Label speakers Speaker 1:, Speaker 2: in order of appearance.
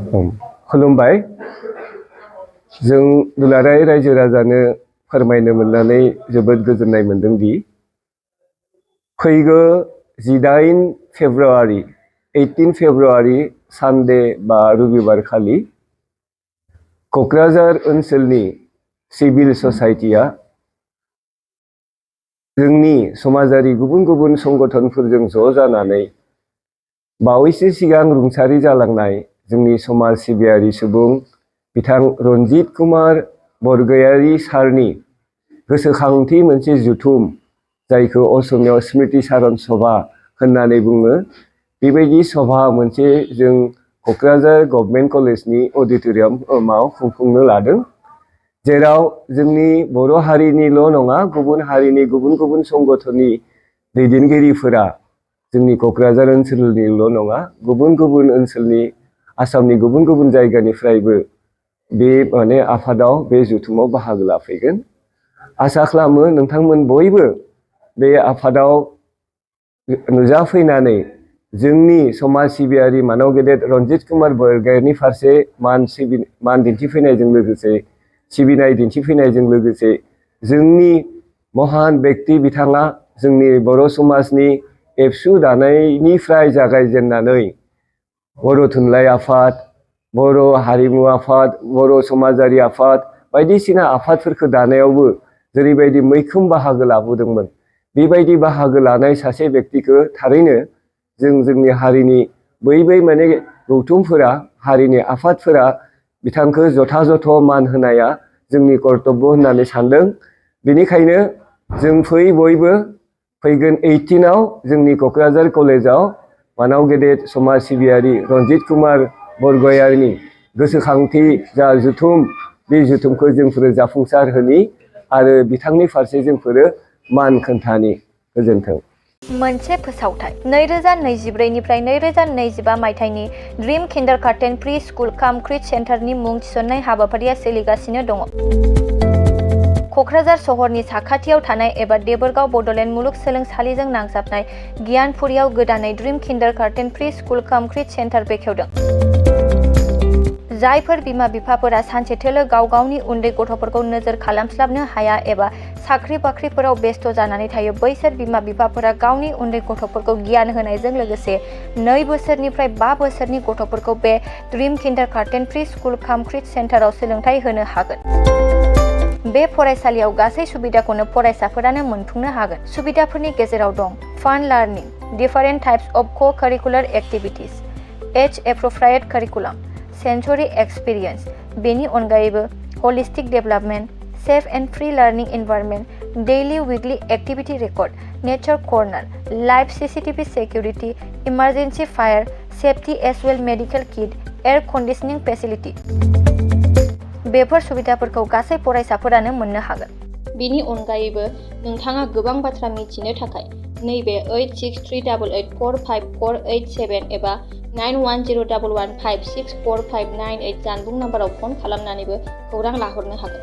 Speaker 1: खुलुमबाय। जों दुलाराय रायजो राजानो फोरमायनो मोननानै जोबोद गोजोननाय मोनदों दि फैगौ 18 फेब्रुआरि सानडे बा रबिबार खालि क'क्राझार ओनसोलनि सिभिल ससाइटिया जोंनि समाजारि गुबुन गुबुन संगठनफोरजों ज' जानानै बावैसो सिगां रुंसारि जालांनाय जोंनि समाज सिबियारि सुबुं बिथां रनजित कुमार बरगयारि सारनि गोसोखांथि मोनसे जुथुम जायखौ असमियाव स्मृति सारन सभा होननानै बुङो। बेबायदि सभा मोनसे जों क'क्राझार गभर्नमेन्ट कलेजनि अडिट'रियामाव खुंफुंनो लादों, जेराव जोंनि बर' हारिनिल' नङा गुबुन हारिनि गुबुन गुबुन संगठननि दैदेनगिरिफोरा जोंनि क'क्राझार ओनसोलनिल' नङा गुबुन गुबुन ओनसोलनि आसामनि गुबुन गुबुन जायगानिफ्रायबो बे आफादाव बे जुथुमाव बाहागो लाफैगोन। आसा खालामो नोंथांमोन बयबो बे आफादाव नुजाफैनानै जोंनि समाज सिबियारि मानव गेदेर रनजित कुमार बरगयारिनि फारसे मान दिन्थिफैनायजों लोगोसे सिबिनाय दिन्थिफैनायजों लोगोसे जोंनि महान व्यक्ति बिथाङा जोंनि बर' समाजनि एबसु दानायनिफ्राय जागायजेननानै बर' थुनलाइ आफाद, बर' हारिमु आफाद, बर' समाजारि आफाद बायदिसिना आफादफोरखौ दानायावबो जेरैबायदि मैखोम बाहागो लाबोदोंमोन, बेबायदि बाहागो लानाय सासे व्यक्तिखौ थारैनो जोंनि हारिनि बै गौथुमफोरा हारिनि आफादफोरा बिथांखौ जथाजथ मान होनाया जोंनि कर्तब्य होननानै सानदों। बेनिखायनो जों बयबो फैगोन 18 जोंनि क'क्राझार कलेजाव मानव गेदेर समाज सिबियारि रनजित कुमार बरगयारिनि गोसोखांथि जा जुथुम, बे जुथुमखौ जोंफोरो जाफुंसार होनि आरो बिथांनि फारसे जोंफोरो मान खोन्थानि। गोजोन्थों।
Speaker 2: मोनसे फोसावथाय 2024 निफ्राय 2025 मायथाइनि ड्रीम किन्डारगार्टेन प्रि स्कुल काम क्रिट सेन्टारनि मुं थिसननाय हाबाफारिया सोलिगासिनो दङ। क'क्राझार सहरनि साखाथियाव थानाय एबा देबोरगाव बड'लेण्ड मुलुगसोलोंसालिजों नांजाबनाय गियानपुरियाव गोदानै ड्रीम किन्डारगार्टेन प्रि स्कुल काम क्रिट सेन्टार बेखेवदों। जायफोर बिमा बिफाफोरा सानसेथोलो गाव गावनि उन्दै गथ'फोरखौ नोजोर खालामस्लाबनो हाया एबा साख्रि बाख्रिफोराव बेस्थ' जानानै थायो, बैसोर बिमा बिफाफोरा गावनि उन्दै गथ'फोरखौ गियान होनायजों लोगोसे 2 बोसोरनिफ्राय 5 बोसोरनि गथ'फोरखौ बे ड्रीम किन्डारगार्टेन प्रि स्कुल काम क्रिट सेन्टाराव सोलोंथाइ होनो हागोन। बे फरायसालियाव गासै सुबिदाखौनो फरायसाफोरानो मोनफुंनो हागोन। सुबिदाफोरनि गेजेराव दं फान learning, different types of co-curricular activities, age appropriate curriculum, sensory experience, बेनि अनगायैबो holistic development, safe and free learning environment, daily weekly activity record, nature corner, live CCTV security, emergency fire safety as well medical kit, air conditioning facility. Before सुबिदाफोरखौ गासै फरायसाफोरानो मोननो हागोन। बेनि अनगायैबो नोंथाङा गोबां बाथ्रा मिथिनो थाखाय नैबे 8638454887 एबा 9101156459 जानबुं नाम्बाराव फन खालामनानैबो खौरां लाहरनो हागोन।